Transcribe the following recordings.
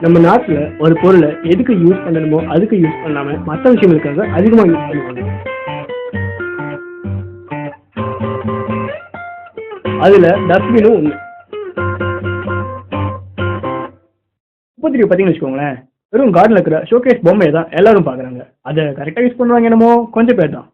நம்ம நாட்டுல ஒரு பொருளை எதுக்கு யூஸ் பண்ணணுமோ அதுக்கு யூஸ் பண்ணாம மற்ற விஷயங்களுக்காக அதிகமா யூஸ் பண்ணுவாங்க. அதுல டஸ்ட்பினும் ஒண்ணு. குப்பைத்தொட்டி பார்த்தீங்கன்னு வச்சுக்கோங்களேன், வெறும் கார்டன்ல இருக்கிற ஷோகேஸ் பொம்மையை தான் எல்லாரும் பாக்குறாங்க. அதை கரெக்டா யூஸ் பண்ணுவாங்க என்னமோ கொஞ்சம் பேர் தான்.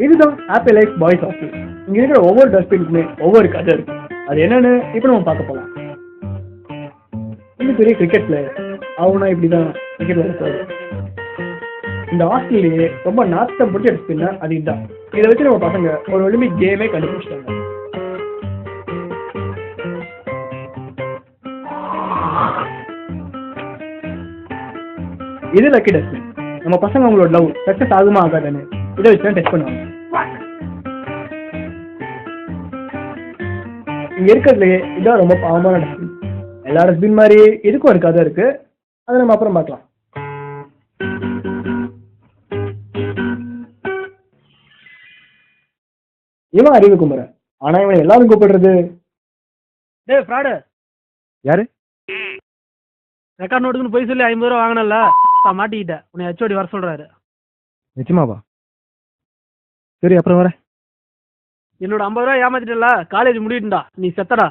இதுதான் ஹாப்பி லைஃப் பாய்ஸ் ஹாஸ்டல். இங்க இருக்கிற ஒவ்வொரு டஸ்ட்பினுக்குமே ஒவ்வொரு கதை இருக்கு. அது என்னன்னு இப்ப நம்ம பார்க்க போலாம். இன்னும் பெரிய கிரிக்கெட் பிளேயர் அவனா இப்படிதான் கிரிக்கெட் விளையாடுறாரு. இந்த ஹாஸ்டல்லையே ரொம்ப நாட்டம் பிடிச்ச டஸ்ட்பின்னா அது இதுதான். இதை வச்சு நம்ம பசங்க ஒரு ஒலிம்பிக் கேமே கண்டுபிடிச்சிட்டாங்க. இது லக்கி டஸ்ட்பின். நம்ம பசங்க அவங்களோட லவ் சக்சஸ் ஆகுமா ஆகாதுன்னு இதை வச்சு தான் டெஸ்ட் பண்ணுவாங்க. இங்க இருக்கிறதுலயே இதான் ரொம்ப பாவமான டஸ்ட்பின். எல்லா டஸ்ட்பின் மாதிரி இதுக்கும் ஒரு கதை இருக்கு. அதை நம்ம அப்புறம் பார்க்கலாம். இவன் அறிவு குமர, ஆனா இவன் எல்லாரும் கூப்பிடுறது டேய் ஃப்ராடு. யாரு? ரெக்கார்ட் நோட்டுக்குன்னு போய் சொல்லி 50 ரூபா வாங்கினல, மாட்டிக்கிட்டேன். உன்னை ஹெச்ஓடி வர சொல்றாரு. நிச்சயமாவா? சரி, அப்புறம் வரேன். என்னோட 50 ரூபா ஏமாத்திட்டல, காலேஜ் முடிட்டுண்டா, நீ செத்தடா.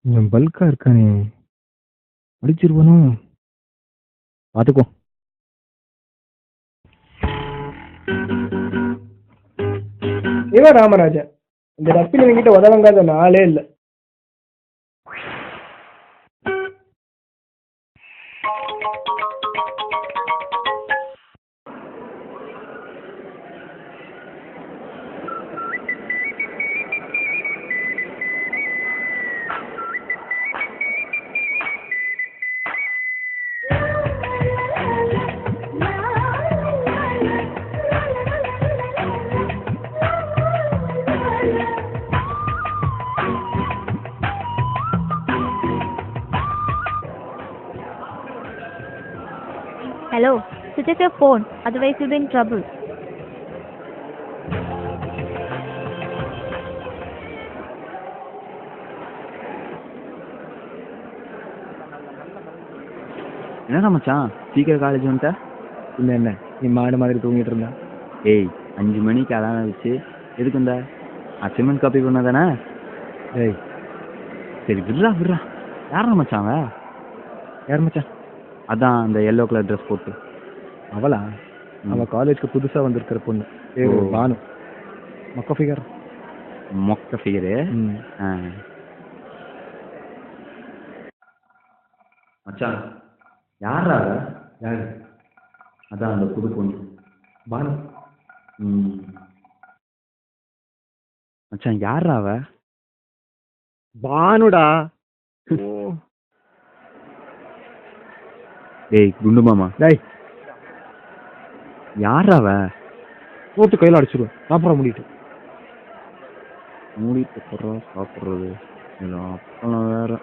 கொஞ்சம் பல்கா இருக்கானே, அடிச்சிருவனும். பார்த்துக்கோ. இவன் ராமராஜன். இந்த டஸ்ட்பின் என்கிட்ட உதவங்காத நாளே இல்லை. Hello, switch off your phone, otherwise you'll be in trouble. என்னடா மச்சான் சீக்கிரம் காலேஜ் வந்துட்ட? இல்லை என்ன, நீ மாடு மாதிரி தூங்கிட்டு இருந்தா? ஏய் 5 மணிக்கு அலாரம் வச்சு எதுக்கு வந்த? அசைன்மெண்ட் காப்பி பண்ண தானே? ஏய் சரி விட்றா. யாரா மச்சான் அவன்? யார் மச்சான்? அதான் அந்த எல்லோ கலர் ட்ரெஸ் போட்டு. அவளா? அவள் காலேஜ்க்கு புதுசாக வந்திருக்கிற பொண்ணு. பேரு பானு. மொக்க ஃபிகர். மொக்க ஃபிகரு? மச்சான் யாரா அவ? யாரு? அதான் அந்த புது பொண்ணு பானு. மச்சான் யாரா அவ? பானுடா. டேய் குண்டு மாமா. டேய் யாரா அவ? போட்டு கையில் அடிச்சிடுவேன். அப்புறம் மூடிட்டு போடுறோம் சாப்பிட்றது. அப்புறம் வேற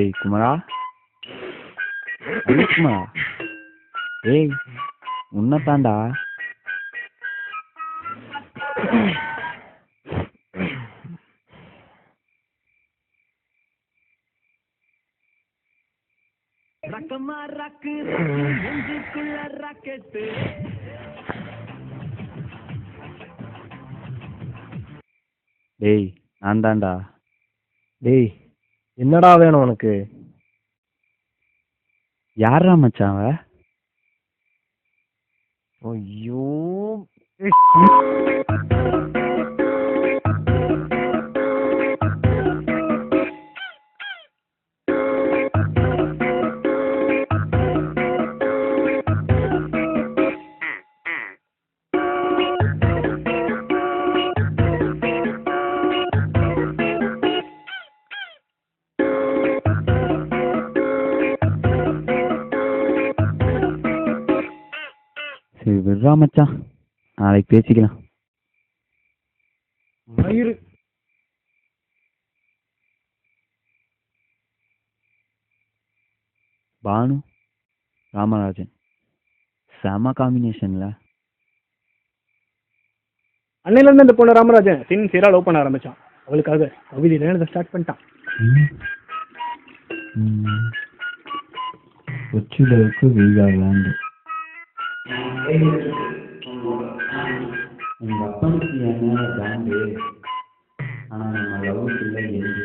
ஏய் குமரா. குமரா ஏய் உன்னதாண்டா. டேய் நான் தாண்டா. டேய் என்னடா வேணும் உனக்கு? யாரா மச்சான் அவ? ஐயோ விட்றா மச்சான், நாளைக்கு பேசிக்கலாம். மயிறு பானு ராமராஜன் செம காம்பினேஷன்ல. அன்னையில இருந்து இந்த பொண்ணு ராமராஜன் சின்சியரா லவ் பண்ண ஆரம்பிச்சான். அவளுக்காக கவிதை எழுத ஸ்டார்ட் பண்ணிட்டான். கொச்சிலவுக்கு வீகாலாண்டு எங்க அப்பனுக்கு என்ன பேண்டு, ஆனா நம்ம லவ்வுக்கு இல்லை எழுது.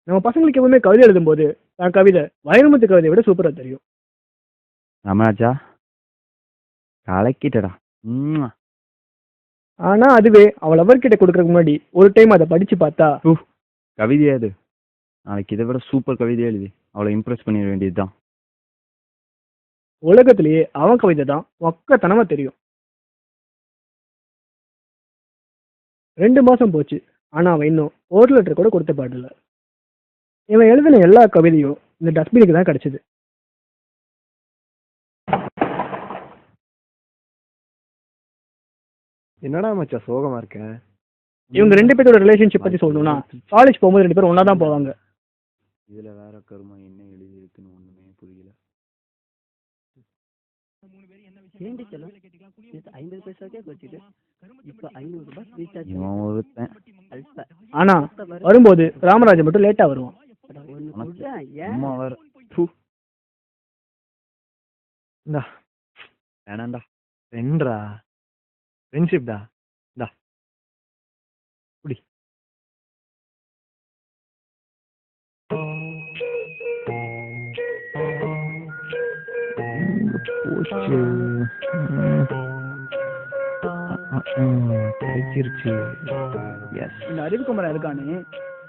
நம்ம பசங்களுக்கு எப்பவுமே கவிதை எழுதும்போது நான் கவிதை வைரமுத்து கவிதையை விட சூப்பரா தெரியும். ராமராஜா கலக்கிட்டடா. ஆனா அதுவே அவள் அவர்கிட்ட கொடுக்கறதுக்கு முன்னாடி ஒரு டைம் அதை படிச்சு பார்த்தா கவிதையா அது? நாளைக்கு இதை விட சூப்பர் கவிதை எழுதி அவளை இம்ப்ரெஸ் பண்ணிட வேண்டியதுதான். உலகத்திலேயே அவன் கவிதை தான் ஒக்கத்தனமா தெரியும். 2 மாசம் போச்சு, ஆனா அவன் இன்னும் ஒரு லெட்டர் கூட கொடுத்த பாடல. இவன் எழுதின எல்லா கவிதையும் இந்த டஸ்ட்பினுக்கு தான் கிடைச்சது. என்னடா மச்சான் சோகமா இருக்க? இவங்க 2 பேரோட ரிலேஷன்ஷிப் பத்தி சொல்லணும்னா காலேஜ் போகும்போது 2 பேரும் ஒன்னா தான் போவாங்க. இதுல வேற கருமா என்ன எழுதி இருக்குன்னு ஒண்ணுமே புரியல. 50 பைசாக்கே வச்சுட்டு இப்ப 500 ரூபாய் ரீசார்ஜ். இவன் ஒருத்தன். ஆனா வரும்போது ராமராஜன் மட்டும் லேட்டா வருவான். அம்மா வேற. இந்தா வேணாண்டா. ஃப்ரெண்ட்ரா, ஃப்ரெண்ட்ஷிப்டா. இந்தா குடி. போச்சு. கிடைச்சிருச்சு. எஸ். இந்த அறிவுக்குமரன் இருக்கானே,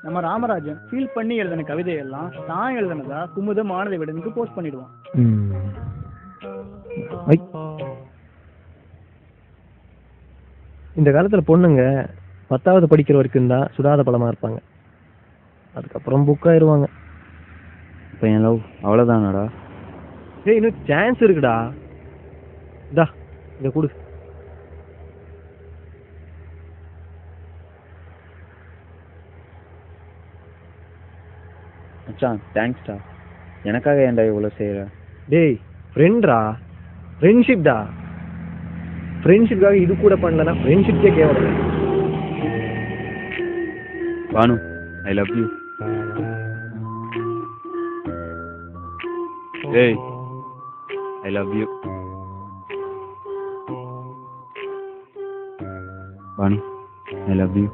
நம்ம ராமராஜன் ஃபீல் பண்ணி எழுதின கவிதையெல்லாம் தான் எழுதினதா குமுத மானதை விடனுக்கு போஸ்ட் பண்ணிடுவான். இந்த காலத்துல பொண்ணுங்க 10வது படிக்கிற வரைக்கும் தான் சுடாத பழமா இருப்பாங்க. அதுக்கப்புறம் புக் ஆயிருவாங்க. இப்போ என் லவ் அவ்வளோதானடா? ஏய், இன்னும் சான்ஸ் இருக்குடா. இந்தா இதை கொடு. மச்சான் தேங்க்ஸ்டா. எனக்காக ஏன்டா இவ்வளோ செய்கிற? டேய் ஃப்ரெண்ட்ரா, ஃப்ரெண்ட்ஷிப்டா. ஃப்ரெண்ட்ஷிப்காக இது கூட பண்ணலன்னா ஃப்ரெண்ட்ஷிப்கே கேவலம். Banu I love you. ஏய் I love you. Banu I love you.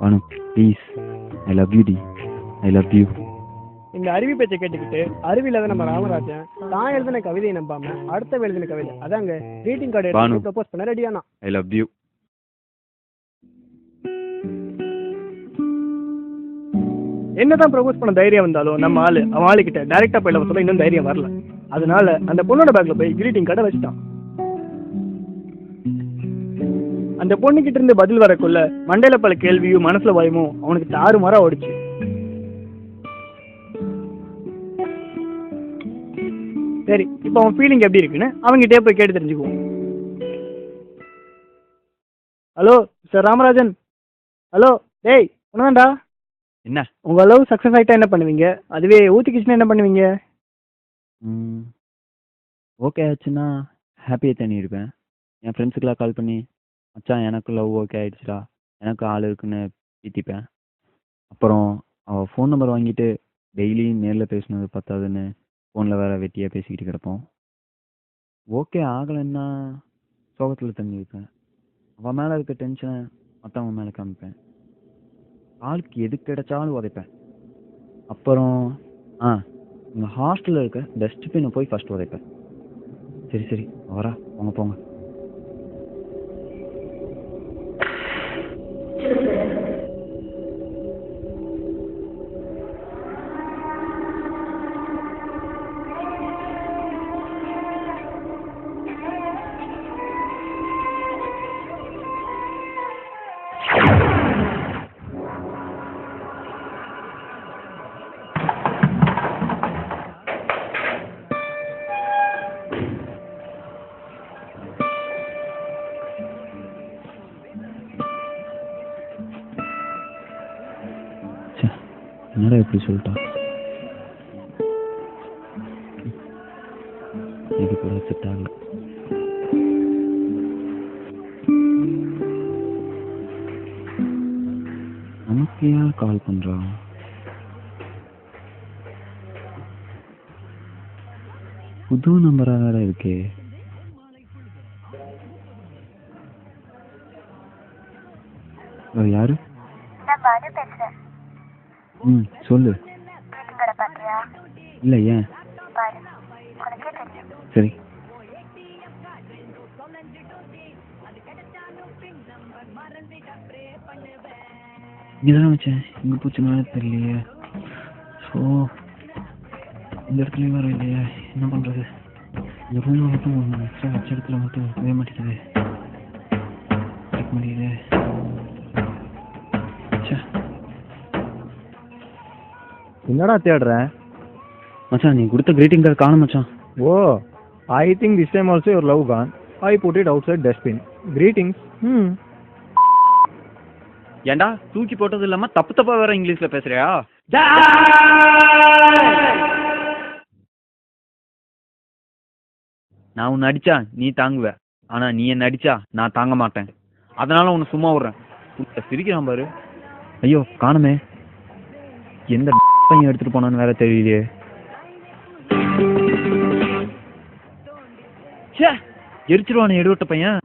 Banu please I love you டி. I love you. இந்த அருவி பேச்சை கேட்டுக்கிட்டு அருவியில நம்ம ராமராஜன் தான் எழுதின கவிதையை நம்பாம அடுத்த எழுதின கவிதை அதாங்க கிரீட்டிங் கார்டு எடுத்து ப்ரப்போஸ் பண்ண ரெடியானா. I love you. என்னதான் ப்ரப்போஸ் பண்ண தைரியம் வந்தாலும் நம்ம ஆளு அவன் ஆளுக்கிட்ட டைரக்டா போய் லவ் சொல்ல இன்னும் தைரியம் வரல. அதனால அந்த பொண்ணோட பேக்ல போய் கிரீட்டிங் கார்டை வச்சுட்டான். அந்த பொண்ணுகிட்ட இருந்து பதில் வரக்குள்ள மண்டையில பல கேள்வியும் மனசுல பயமும் அவனுக்கு தாறுமாறா ஓடிச்சு. சரி, இப்போ அவன் ஃபீலிங் எப்படி இருக்குன்னு அவங்ககிட்டே போய் கேட்டு தெரிஞ்சுக்குவோம். Hello sir Ramarajan. ஹலோ டேய் உனதான்டா. என்ன? உங்க லவ் சக்ஸஸ் ஆயிட்டா என்ன பண்ணுவீங்க? அதுவே ஊத்திக்கிச்சுன்னா என்ன பண்ணுவீங்க? ஓகே ஆச்சுன்னா ஹாப்பியாக தண்ணி இருப்பேன். என் ஃப்ரெண்ட்ஸுக்கெல்லாம் கால் பண்ணி மச்சான் எனக்கு லவ் ஓகே ஆகிடுச்சுடா, எனக்கு ஆள் இருக்குன்னு பீத்திப்பேன். அப்புறம் அவள் ஃபோன் நம்பர் வாங்கிட்டு டெய்லி நேரில் பேசினது பத்தாதுன்னு ஃபோனில் வேறு வெட்டியாக பேசிக்கிட்டு கிடப்போம். ஓகே ஆகலைன்னா சோகத்தில் தண்ணி வைப்பேன். அவன் மேலே இருக்க டென்ஷனை மற்றவங்க மேலே காமிப்பேன். ஆளுக்கு எது கிடைச்சாலும் உதைப்பேன். அப்புறம் எங்கள் ஹாஸ்டலில் இருக்க டஸ்ட்பினை போய் ஃபஸ்ட் உதைப்பேன். சரி சரி வரா போங்க போங்க. என்னடா எப்படி சொல்லிட்டா? இது கூட செட் ஆகல. நமக்கு யார் கால் பண்றா? புது நம்பரா வேற இருக்கே. யாரு? ம், சொல்லு. இல்லை, ஏன்? சரி. இங்கதானே வச்சேன், இங்கே போச்சுன்னா தெரியலையே. ஸோ இந்த இடத்துலையும் வர இல்லையா, என்ன பண்ணுறது? இந்த ரூமில் மட்டும் எக்ஸ்ட்ரா வச்ச இடத்துல மட்டும் வைக்க மாட்டேங்குது. வைக்க முடியுது. என்னடா தேடுற? மச்சான், நீ கொடுத்த கிரீட்டிங் கார்டு காணும் மச்சான். Oh, I think this time also your love gone. I put it outside dustbin. Greetings. ஏண்டா தூக்கி போட்டது இல்லாம தப்பு தப்பா வேற இங்கிலீஷ்ல பேசுறியா? நான் உன்னை அடிச்சா நீ தாங்குவ, ஆனா நீ என்ன அடிச்சா நான் தாங்க மாட்டேன். அதனால உன்னை சும்மா விடுறேன். சிரிக்கிறான் பாரு. ஐயோ காணுமே, எந்த பையன் எடுத்துட்டு போனான்னு வேற தெரியலையே. எரிச்சிருவானே எடுவட்ட பையன்.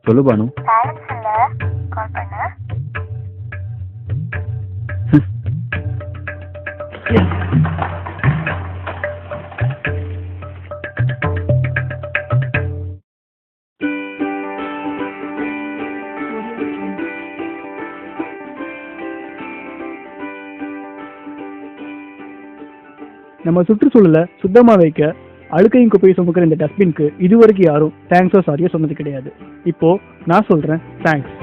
சொல்லு பானு. நம்ம சுற்றுச்சூழலை சுத்தமாக வைக்க அழுக்கையும் குப்பையை சுமக்கிற இந்த டஸ்ட்பின்க்கு இதுவரைக்கும் யாரும் தேங்க்ஸோ சாரியோ சொன்னது கிடையாது. இப்போ நான் சொல்றேன் தேங்க்ஸ்.